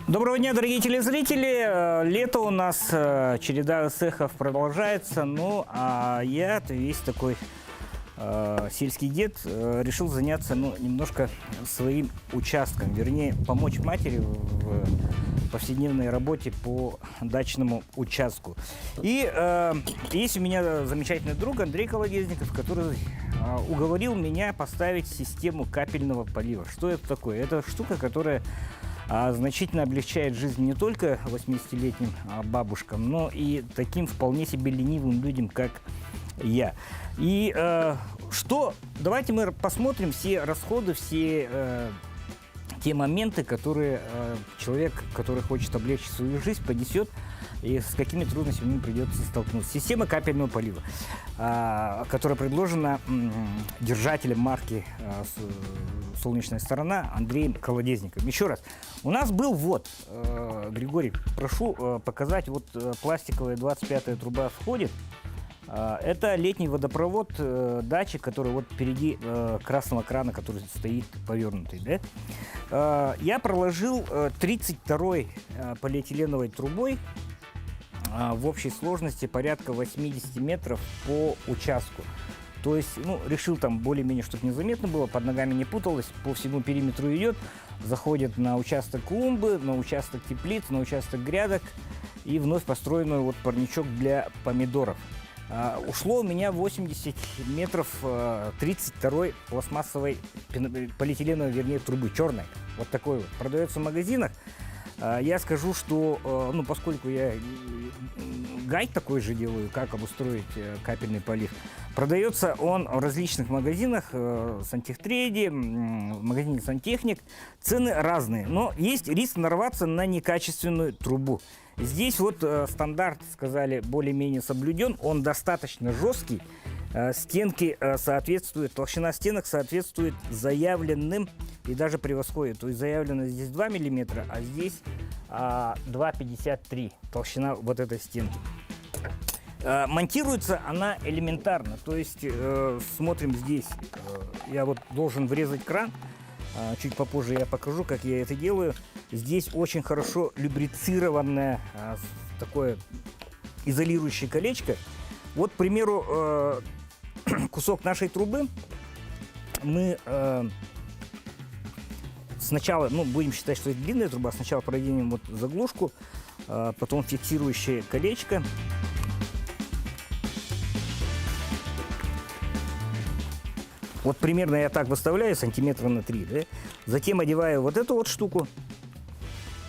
Доброго дня, дорогие телезрители! Лето у нас, череда цехов продолжается, ну а я, весь такой сельский дед, решил заняться немножко своим участком, вернее, помочь матери в повседневной работе по дачному участку. И есть у меня замечательный друг Андрей Колодезников, который уговорил меня поставить систему капельного полива. Что это такое? Это штука, которая значительно облегчает жизнь не только 80-летним бабушкам, но и таким вполне себе ленивым людям, как я. И давайте мы посмотрим все расходы, все те моменты, которые человек, который хочет облегчить свою жизнь, понесет, и с какими трудностями ему придется столкнуться. Система капельного полива, которая предложена держателем марки «Солнечная сторона» Андреем Колодезниковым. Еще раз, у нас был Григорий, прошу показать, пластиковая 25-я труба входит. Это летний водопровод дачи, который впереди красного крана, который стоит повернутый. Да? Я проложил 32-й полиэтиленовой трубой в общей сложности порядка 80 метров по участку. То есть, решил там более-менее, чтобы незаметно было, под ногами не путалось, по всему периметру идет, заходит на участок клумбы, на участок теплиц, на участок грядок и вновь построенный парничок для помидоров. Ушло у меня 80 метров 32-й пластмассовой полиэтиленовой, вернее, трубы, черной. Вот такой вот. Продается в магазинах. Я скажу, что, поскольку я гайд такой же делаю, как обустроить капельный полив, продается он в различных магазинах, сантехтреде, в магазине сантехник. Цены разные, но есть риск нарваться на некачественную трубу. Здесь стандарт, сказали, более-менее соблюден, он достаточно жесткий, стенки соответствуют, толщина стенок соответствует заявленным и даже превосходит. То есть заявлено здесь 2 мм, а здесь 2,53 толщина этой стенки. Монтируется она элементарно, то есть смотрим здесь, я должен врезать кран. Чуть попозже я покажу, как я это делаю. Здесь очень хорошо любрицированное такое изолирующее колечко. К примеру, кусок нашей трубы мы сначала, будем считать, что это длинная труба, сначала проденем заглушку, потом фиксирующее колечко. Примерно я так выставляю, сантиметра на 3, да? Затем одеваю эту штуку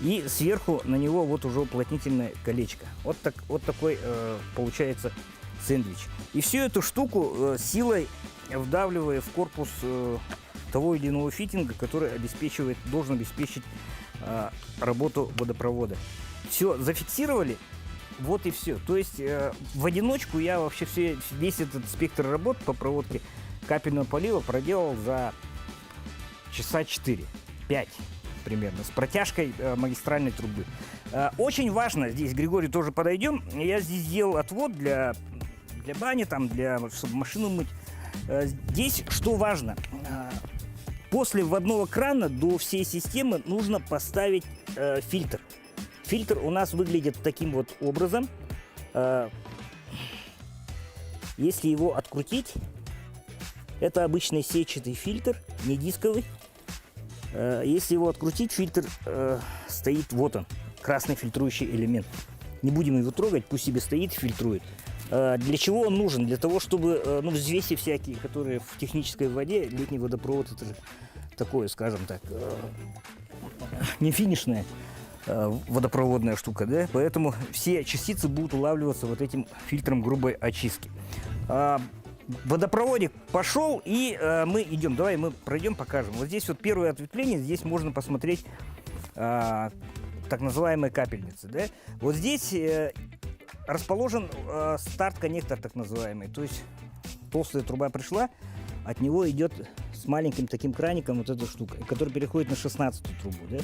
и сверху на него уже уплотнительное колечко. Такой получается сэндвич. И всю эту штуку силой вдавливаю в корпус того или иного фитинга, который должен обеспечить работу водопровода. Все зафиксировали, и все. То есть в одиночку я вообще весь этот спектр работ по проводке капельного полива проделал за часа 4-5 примерно, с протяжкой магистральной трубы. Очень важно, здесь, Григорий, тоже подойдем, я здесь сделал отвод для бани, чтобы машину мыть. Здесь что важно, после вводного крана до всей системы нужно поставить фильтр. Фильтр у нас выглядит таким образом. Если его открутить, это обычный сетчатый фильтр, не дисковый. Если его открутить, фильтр стоит, он, красный фильтрующий элемент. Не будем его трогать, пусть себе стоит, фильтрует. Для чего он нужен? Для того, чтобы взвеси всякие, которые в технической воде, летний водопровод, это такое, скажем так, не финишная водопроводная штука, да? Поэтому все частицы будут улавливаться этим фильтром грубой очистки. Водопроводик пошел, и мы идем. Давай мы пройдем, покажем. Здесь первое ответвление, здесь можно посмотреть так называемые капельницы. Да? Здесь расположен старт-коннектор, так называемый. То есть толстая труба пришла, от него идет с маленьким таким краником эта штука, который переходит на 16-ю трубу. Да?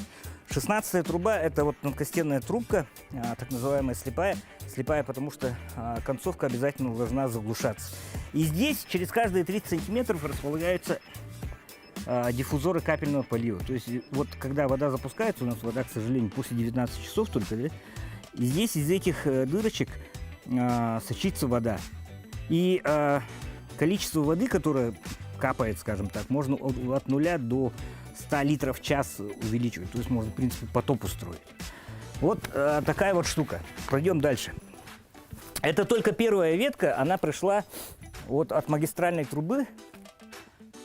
16-я труба — это тонкостенная трубка, так называемая слепая. Слепая, потому что концовка обязательно должна заглушаться. И здесь через каждые 30 сантиметров располагаются диффузоры капельного полива. То есть вот когда вода запускается, у нас вода, к сожалению, после 19 часов только, да, и здесь из этих дырочек сочится вода. И количество воды, которое капает, скажем так, можно от 0 до 100 литров в час увеличивать. То есть можно, в принципе, потоп устроить. Вот такая вот штука. Пройдем дальше. Это только первая ветка, она пришла вот от магистральной трубы.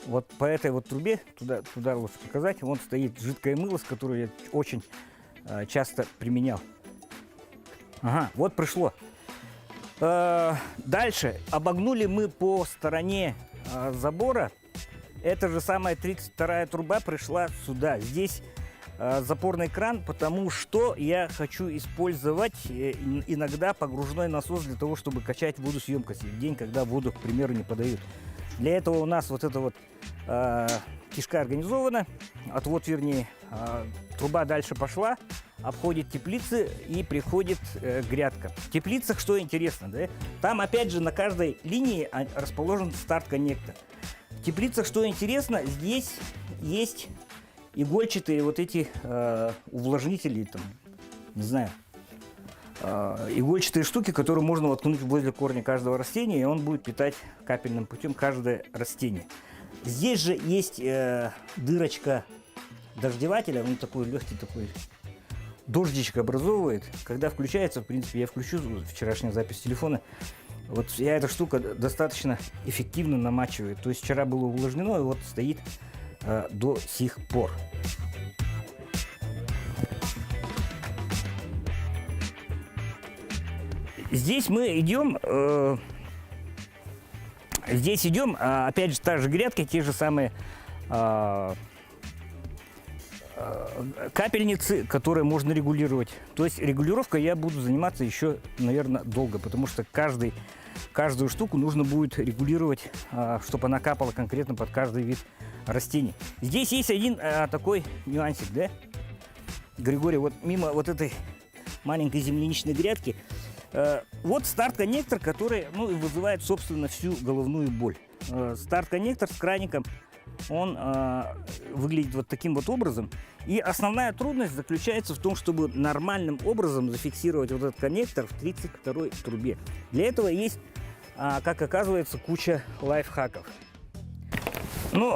Вот по этой вот трубе, туда лучше показать, вон стоит жидкое мыло, с которым я очень часто применял. Ага, вот пришло. Дальше обогнули мы по стороне забора. Эта же самая 32-я труба пришла сюда. Здесь запорный кран, потому что я хочу использовать иногда погружной насос для того, чтобы качать водосъемкость в день, когда воду, к примеру, не подают. Для этого у нас вот эта вот кишка организована. Отвод, вернее, труба дальше пошла, обходит теплицы и приходит грядка. В теплицах что интересно, да? Там опять же на каждой линии расположен старт-коннектор. В теплицах что интересно, здесь есть игольчатые вот эти увлажнители, там, не знаю, игольчатые штуки, которые можно воткнуть возле корня каждого растения, и он будет питать капельным путем каждое растение. Здесь же есть дырочка дождевателя, он такой легкий, такой дождичек образовывает. Когда включается, в принципе, я включу вчерашнюю запись телефона, вот я эта штука достаточно эффективно намачиваю. То есть вчера было увлажнено, и вот стоит до сих пор. Здесь мы идем, опять же, та же грядка, те же самые капельницы, которые можно регулировать. То есть регулировкой я буду заниматься еще, наверное, долго, потому что каждую штуку нужно будет регулировать, чтобы она капала конкретно под каждый вид растений. Здесь есть один такой нюансик, да, Григорий, вот мимо вот этой маленькой земляничной грядки, вот старт-коннектор, который, ну, вызывает, собственно, всю головную боль. Старт-коннектор с краником, он выглядит вот таким вот образом. И основная трудность заключается в том, чтобы нормальным образом зафиксировать вот этот коннектор в 32-й трубе. Для этого есть, как оказывается, куча лайфхаков. Ну,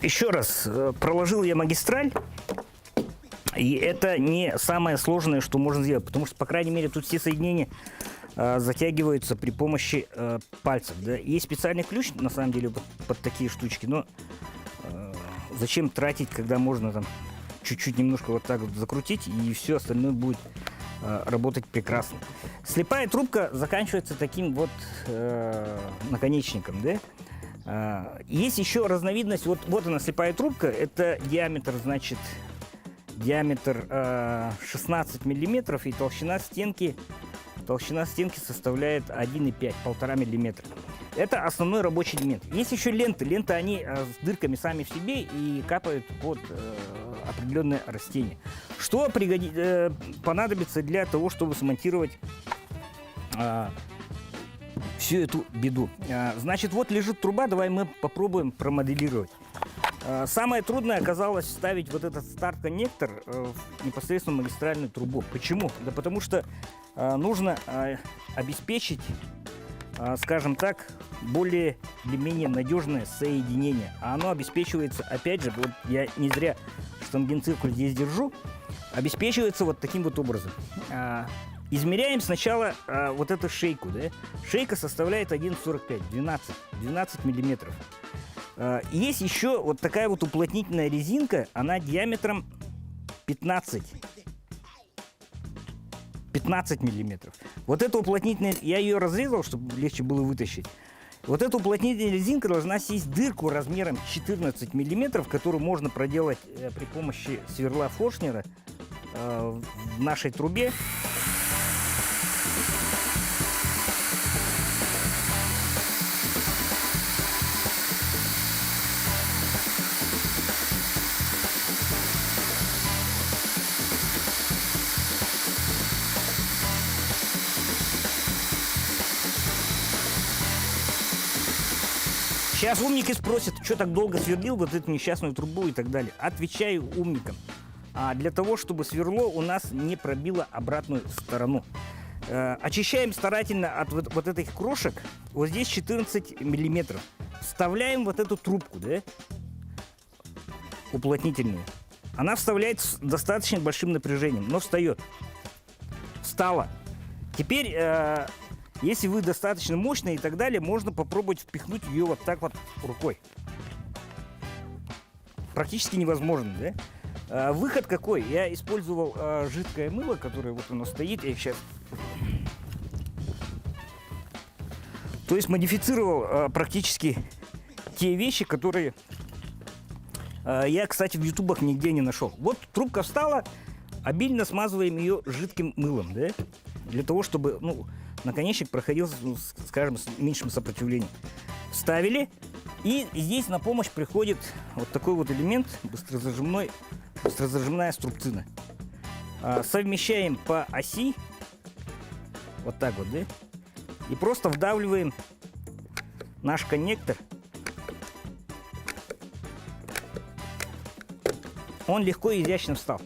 еще раз, проложил я магистраль. И это не самое сложное, что можно сделать, потому что, по крайней мере, тут все соединения затягиваются при помощи пальцев. Да? Есть специальный ключ, на самом деле, под такие штучки, но зачем тратить, когда можно там чуть-чуть немножко вот так вот закрутить, и все остальное будет работать прекрасно. Слепая трубка заканчивается таким вот наконечником, да? Есть еще разновидность, вот она, слепая трубка, это диаметр, значит, диаметр 16 миллиметров, и толщина стенки составляет 1,5, 1,5 миллиметра. Это основной рабочий элемент. Есть еще ленты. Ленты, они с дырками сами в себе и капают под определенное растение. Что понадобится для того, чтобы смонтировать всю эту беду? Значит, вот лежит труба, давай мы попробуем промоделировать. Самое трудное оказалось вставить вот этот старт-коннектор в непосредственно магистральную трубу. Почему? Да потому что нужно обеспечить, скажем так, более или менее надежное соединение. А оно обеспечивается, опять же, вот я не зря штангенциркуль здесь держу, обеспечивается вот таким вот образом. Измеряем сначала вот эту шейку. Да? Шейка составляет 1,45, 12 миллиметров. Есть еще вот такая вот уплотнительная резинка, она диаметром 15 миллиметров. Вот эта уплотнительная, я ее разрезал, чтобы легче было вытащить. Вот эта уплотнительная резинка должна сесть дырку размером 14 миллиметров, которую можно проделать при помощи сверла Форшнера в нашей трубе. Сейчас умники спросят, что так долго сверлил вот эту несчастную трубу и так далее. Отвечаю умникам. Для того, чтобы сверло у нас не пробило обратную сторону. Очищаем старательно от вот этих крошек. Вот здесь 14 миллиметров. Вставляем вот эту трубку, да, уплотнительную. Она вставляет с достаточно большим напряжением, но встает. Встала. Теперь, если вы достаточно мощные и так далее, можно попробовать впихнуть ее вот так вот рукой. Практически невозможно, да? Выход какой? Я использовал жидкое мыло, которое вот оно стоит. Я сейчас... То есть модифицировал практически те вещи, которые я, кстати, в ютубах нигде не нашел. Вот трубка встала, обильно смазываем ее жидким мылом, да? Для того, чтобы, ну, наконечник проходил, скажем, с меньшим сопротивлением. Вставили, и здесь на помощь приходит вот такой вот элемент, быстрозажимная струбцина. Совмещаем по оси, вот так вот, да? И просто вдавливаем наш коннектор. Он легко и изящно встал.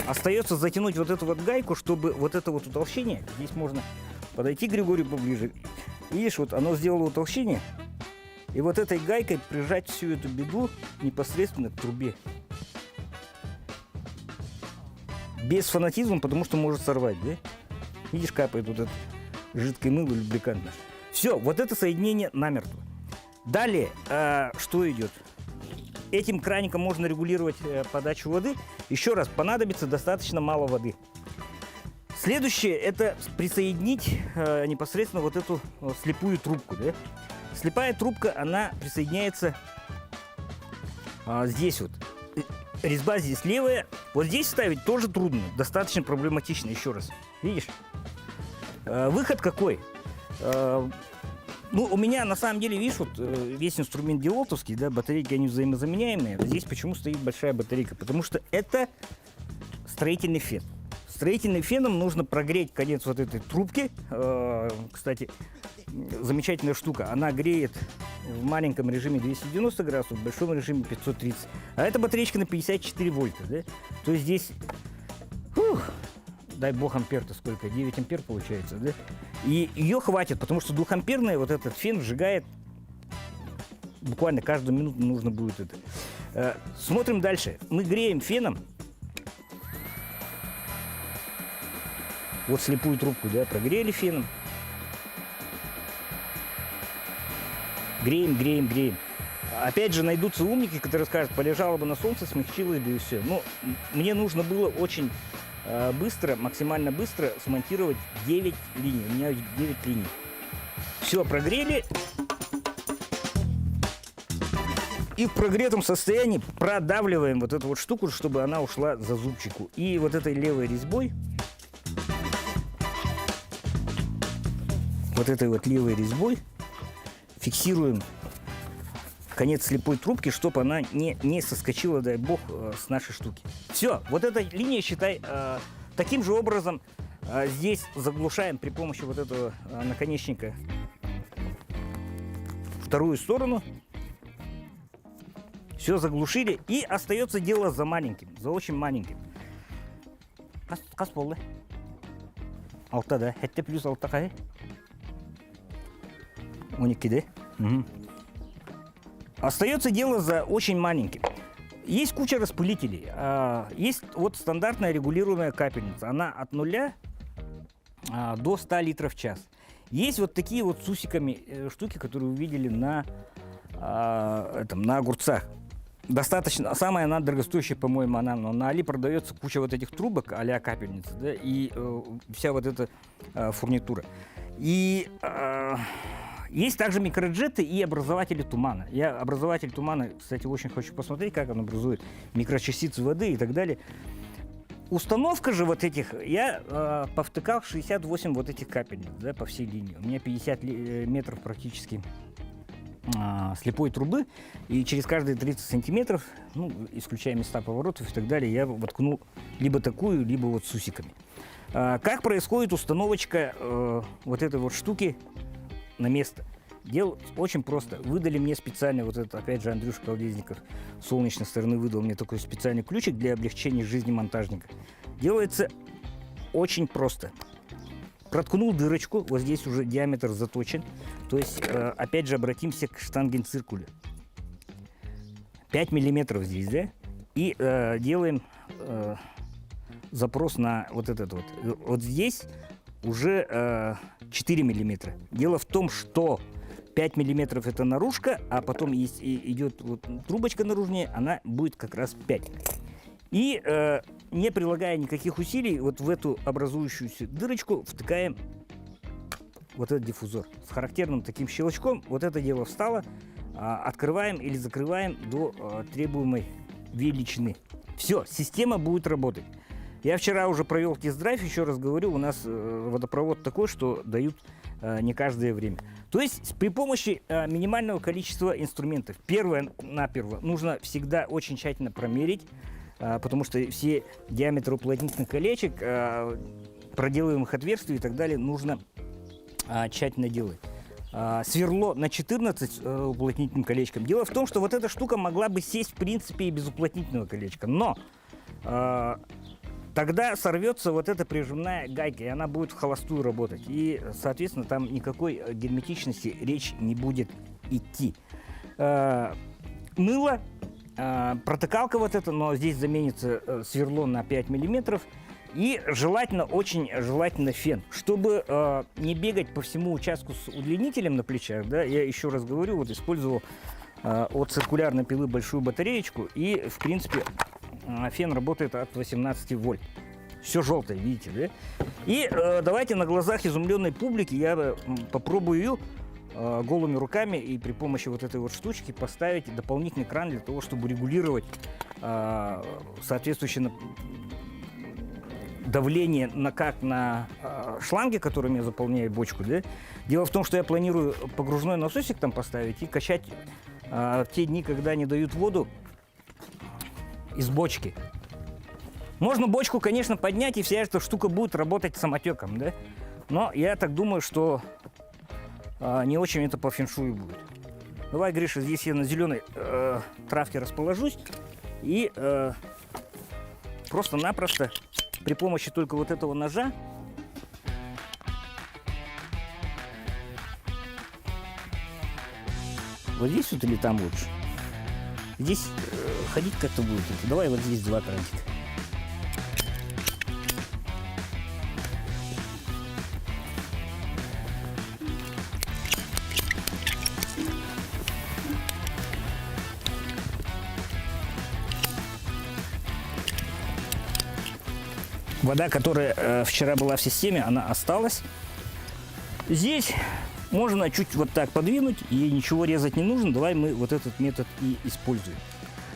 Остается затянуть вот эту вот гайку, чтобы вот это вот утолщение, здесь можно подойти к Григорию поближе. Видишь, вот оно сделало утолщение. И вот этой гайкой прижать всю эту беду непосредственно к трубе. Без фанатизма, потому что может сорвать, да? Видишь, капает вот это жидкое мыло, любрикант наш. Все, вот это соединение намертво. Далее, что идет? Этим краником можно регулировать подачу воды. Еще раз, понадобится достаточно мало воды. Следующее, это присоединить непосредственно вот эту слепую трубку. Да? Слепая трубка, она присоединяется здесь вот. Резьба здесь левая. Вот здесь ставить тоже трудно, достаточно проблематично, еще раз. Видишь? Выход какой? Ну, у меня на самом деле, видишь, вот весь инструмент делотовский, да, батарейки, они взаимозаменяемые. Здесь почему стоит большая батарейка? Потому что это строительный фен. Строительным феном нужно прогреть конец вот этой трубки. Кстати, замечательная штука. Она греет в маленьком режиме 290 градусов, в большом режиме 530. А эта батареечка на 54 вольта, да? То есть здесь, дай бог ампер-то сколько, 9 ампер получается, да? И ее хватит, потому что 2-амперный вот этот фен сжигает буквально каждую минуту нужно будет это. Смотрим дальше. Мы греем феном. Вот слепую трубку, да, прогрели феном. Греем, греем, греем. Опять же, найдутся умники, которые скажут, полежало бы на солнце, смягчилось бы и все. Но мне нужно было очень быстро, максимально быстро смонтировать 9 линий. У меня 9 линий. Все, прогрели. И в прогретом состоянии продавливаем вот эту вот штуку, чтобы она ушла за зубчику. И вот этой левой резьбой, фиксируем конец слепой трубки, чтобы она не соскочила, дай бог, с нашей штуки. Все, вот эта линия, считай, таким же образом здесь заглушаем при помощи вот этого наконечника вторую сторону. Все заглушили, и остается дело за маленьким, за очень маленьким. Кас болды? Алта, да? Хетте плюс алта қай? 12, да? Угу. Остается дело за очень маленьким. Есть куча распылителей. Есть вот стандартная регулируемая капельница. Она от 0 до 100 литров в час. Есть вот такие вот с усиками штуки, которые вы видели на огурцах. Достаточно, самая она дорогостоящая, по-моему, она, но на Али продается куча вот этих трубок а-ля капельницы, да, и вся вот эта фурнитура. И есть также микроджеты и образователи тумана. Я образователь тумана, кстати, очень хочу посмотреть, как он образует микрочастицы воды и так далее. Установка же вот этих, я повтыкал 68 вот этих капельниц, да, по всей линии. У меня 50 метров практически слепой трубы, и через каждые 30 сантиметров, ну, исключая места поворотов и так далее, я воткнул либо такую, либо вот с усиками. Как происходит установочка вот этой вот штуки на место? Дело очень просто. Выдали мне специально, вот это, опять же, Андрюша Колдезников с солнечной стороны выдал мне такой специальный ключик для облегчения жизни монтажника. Делается очень просто. Проткнул дырочку, вот здесь уже диаметр заточен. То есть, опять же, обратимся к штангенциркулю. 5 миллиметров здесь, да? И делаем запрос на вот этот вот. Вот здесь уже 4 миллиметра. Дело в том, что 5 миллиметров это наружка, а потом идет вот трубочка наружнее, она будет как раз 5. И не прилагая никаких усилий, вот в эту образующуюся дырочку втыкаем вот этот диффузор. С характерным таким щелчком вот это дело встало. Открываем или закрываем до требуемой величины. Все, система будет работать. Я вчера уже провел тест-драйв, еще раз говорю, у нас водопровод такой, что дают не каждое время. То есть при помощи минимального количества инструментов, первое-наперво, нужно всегда очень тщательно промерить, потому что все диаметры уплотнительных колечек, проделываемых отверстий и так далее, нужно тщательно делать. Сверло на 14 уплотнительным колечком. Дело в том, что вот эта штука могла бы сесть в принципе и без уплотнительного колечка, но тогда сорвется вот эта прижимная гайка, и она будет в холостую работать. И, соответственно, там никакой герметичности речь не будет идти. Мыло, протыкалка вот эта, но здесь заменится сверло на 5 миллиметров. И желательно, очень желательно фен, чтобы не бегать по всему участку с удлинителем на плечах. Да, я еще раз говорю, вот использовал от циркулярной пилы большую батареечку, и в принципе фен работает от 18 вольт. Все желтое, видите, да? И давайте на глазах изумленной публики я попробую голыми руками и при помощи вот этой вот штучки поставить дополнительный кран для того, чтобы регулировать соответствующее давление как на шланге, которыми я заполняю бочку. Да? Дело в том, что я планирую погружной насосик там поставить и качать в те дни, когда они дают воду из бочки. Можно бочку, конечно, поднять, и вся эта штука будет работать самотеком, да? Но я так думаю, что не очень это по феншую будет. Давай, Гриша, здесь я на зеленой травке расположусь и просто-напросто при помощи только вот этого ножа вот здесь вот или там лучше? Здесь ходить как-то будет. Давай вот здесь 2 крантика. Вода, которая вчера была в системе, она осталась. Здесь можно чуть вот так подвинуть, и ничего резать не нужно. Давай мы вот этот метод и используем.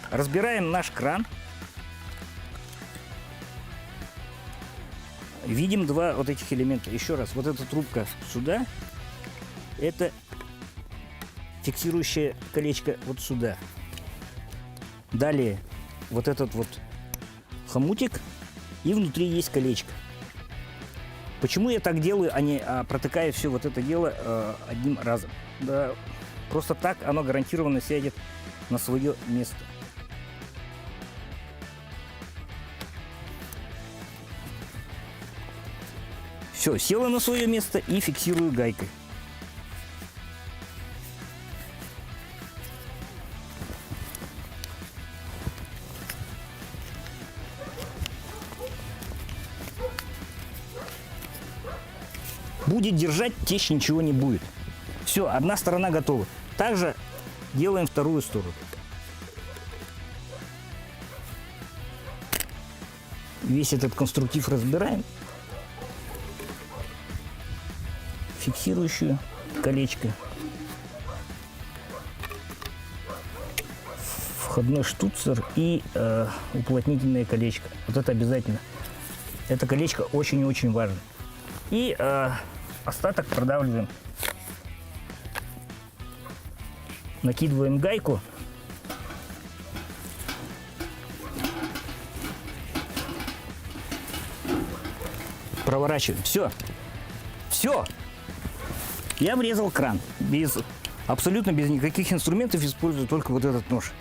Разбираем наш кран. Видим 2 вот этих элемента. Еще раз, вот эта трубка сюда. Это фиксирующее колечко вот сюда. Далее вот этот вот хомутик. И внутри есть колечко. Почему я так делаю, а не протыкаю все вот это дело одним разом? Да, просто так оно гарантированно сядет на свое место. Все, села на свое место и фиксирую гайкой. Будет держать, течь ничего не будет. Все, одна сторона готова. Также делаем вторую сторону. Весь этот конструктив разбираем. Фиксирующую колечко. Входной штуцер и уплотнительное колечко. Вот это обязательно. Это колечко очень и очень важно. И остаток продавливаем. Накидываем гайку. Проворачиваем. Все. Все. Я врезал кран без Абсолютно без никаких инструментов, использую только вот этот нож.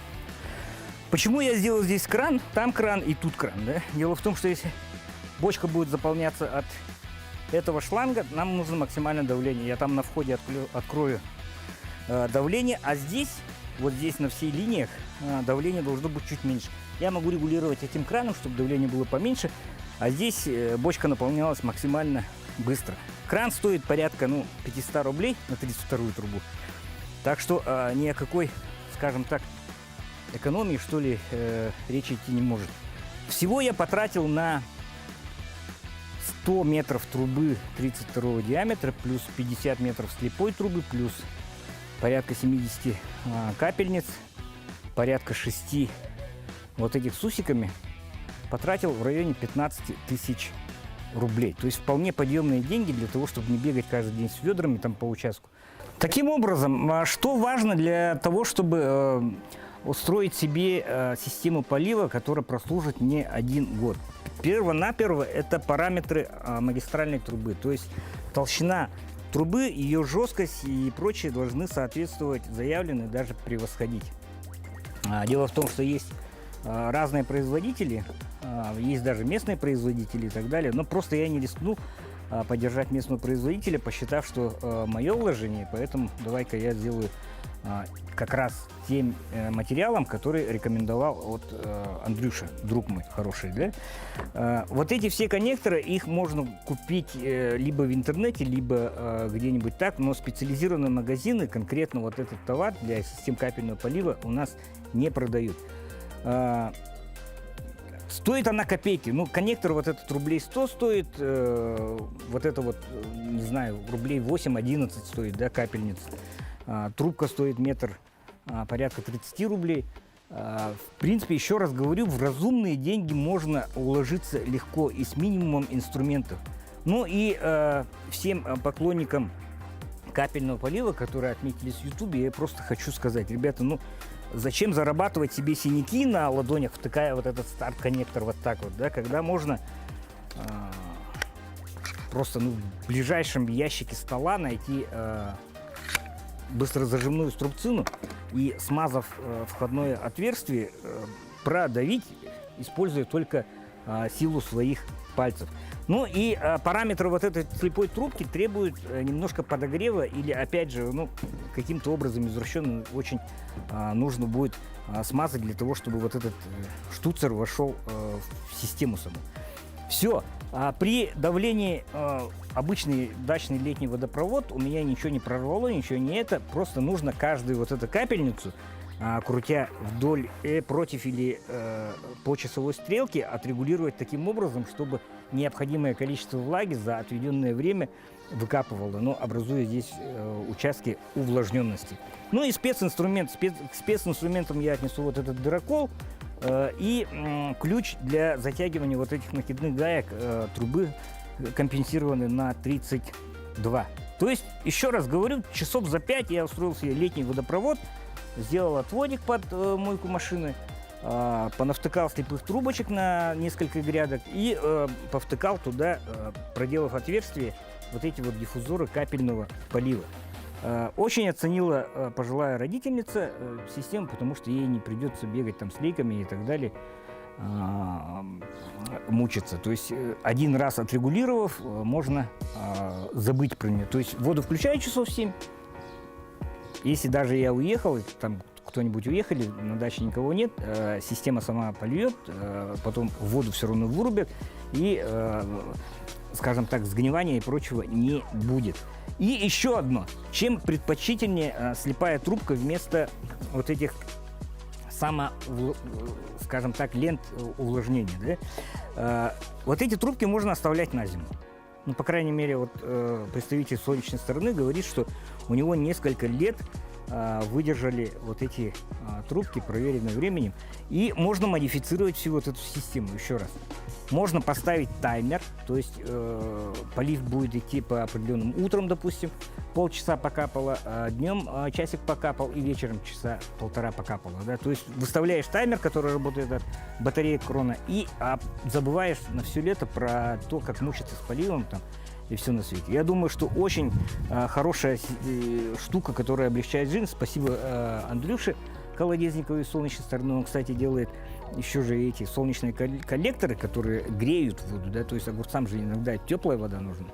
Почему я сделал здесь кран? Там кран и тут кран. Да? Дело в том, что если бочка будет заполняться от этого шланга, нам нужно максимальное давление. Я там на входе открою давление, а здесь, вот здесь на всей линиях давление должно быть чуть меньше. Я могу регулировать этим краном, чтобы давление было поменьше, а здесь бочка наполнялась максимально быстро. Кран стоит порядка 500 рублей на 32-ю трубу. Так что ни о какой, скажем так, экономии, что ли, речи идти не может. Всего я потратил на 100 метров трубы 32 диаметра, плюс 50 метров слепой трубы, плюс порядка 70 капельниц, порядка 6 вот этих с усиками, потратил в районе 15 тысяч рублей. То есть вполне подъемные деньги для того, чтобы не бегать каждый день с ведрами там по участку. Таким образом, что важно для того, чтобы устроить себе систему полива, которая прослужит не 1 год? Перво-наперво это параметры магистральной трубы, то есть толщина трубы, ее жесткость и прочее должны соответствовать заявленной, даже превосходить. Дело в том, что есть разные производители, есть даже местные производители и так далее, но просто я не рискнул поддержать местного производителя, посчитав, что мое вложение, поэтому давай-ка я сделаю как раз тем материалом, который рекомендовал вот Андрюша, друг мой хороший, да? Вот эти все коннекторы, их можно купить либо в интернете, либо где-нибудь так, но специализированные магазины конкретно вот этот товар для систем капельного полива у нас не продают. Стоит она копейки. Ну, коннектор вот этот рублей 100 стоит, вот это вот, не знаю, рублей 8-11 стоит, да, капельница. Трубка стоит метр, порядка 30 рублей. В принципе, еще раз говорю, в разумные деньги можно уложиться легко и с минимумом инструментов. Ну и всем поклонникам капельного полива, которые отметились в Ютубе, я просто хочу сказать, ребята, ну, зачем зарабатывать себе синяки на ладонях, втыкая вот этот старт-коннектор вот так вот, да, когда можно просто в ближайшем ящике стола найти быстрозажимную струбцину и, смазав входное отверстие, продавить, используя только силу своих пальцев. Ну и параметры вот этой слепой трубки требуют немножко подогрева или, опять же, ну, каким-то образом извращенным очень нужно будет смазать для того, чтобы вот этот штуцер вошел в систему саму. Все. При давлении обычный дачный летний водопровод у меня ничего не прорвало, ничего не это. Просто нужно каждую вот эту капельницу, крутя вдоль против или по часовой стрелке, отрегулировать таким образом, чтобы необходимое количество влаги за отведенное время выкапывало, но образуя здесь участки увлажненности. Ну и специнструмент. К специнструментам я отнесу вот этот дырокол и ключ для затягивания вот этих накидных гаек трубы, компенсированный на 32. То есть, еще раз говорю, часов за 5 я устроил себе летний водопровод, сделал отводик под мойку машины, понавтыкал слепых трубочек на несколько грядок и повтыкал туда, проделав отверстие, вот эти вот диффузоры капельного полива. Очень оценила пожилая родительница систему, потому что ей не придется бегать там с лейками и так далее, мучиться. То есть один раз отрегулировав, можно забыть про нее. То есть воду включаю часов 7. Если даже я уехал, там кто-нибудь уехали, на даче никого нет, система сама польет, потом воду все равно вырубят, и, скажем так, сгнивания и прочего не будет. И еще одно. Чем предпочтительнее слепая трубка вместо вот этих скажем так, лент увлажнения, да? Вот эти трубки можно оставлять на зиму. Ну, по крайней мере, вот представитель солнечной стороны говорит, что у него несколько лет выдержали вот эти трубки, проверенные временем. И можно модифицировать всю вот эту систему, еще раз. Можно поставить таймер, то есть полив будет идти по определенным утром, допустим, полчаса покапало, а днем часик покапал и вечером часа полтора покапало. Да? То есть выставляешь таймер, который работает от батареи крона, и забываешь на все лето про то, как мучиться с поливом там, и все на свете. Я думаю, что очень хорошая штука, которая облегчает жизнь. Спасибо Андрюше Колодезникову из солнечной стороны. Он, кстати, делает еще же эти солнечные коллекторы, которые греют воду, да, то есть огурцам же иногда теплая вода нужна.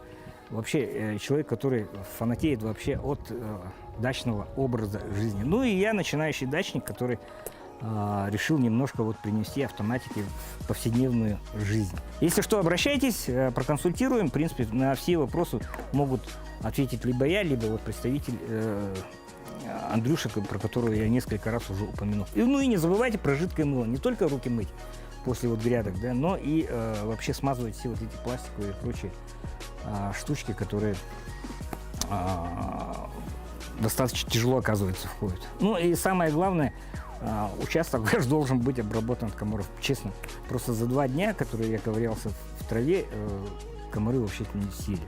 Вообще человек, который фанатеет вообще от дачного образа жизни. Ну и я начинающий дачник, который решил немножко вот принести автоматики в повседневную жизнь. Если что, обращайтесь, проконсультируем. В принципе, на все вопросы могут ответить либо я, либо вот представитель Андрюша, про которого я несколько раз уже упомянул. Ну и не забывайте про жидкое мыло. Не только руки мыть после вот грядок, да, но и вообще смазывать все вот эти пластиковые и прочие штучки, которые достаточно тяжело, оказывается, входят. Ну и самое главное, участок ваш должен быть обработан от комаров. Честно, просто за 2 дня, которые я ковырялся в траве, комары вообще не сели.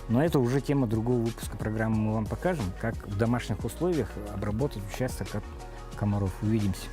Но это уже тема другого выпуска программы. Мы вам покажем, как в домашних условиях обработать участок от комаров. Увидимся.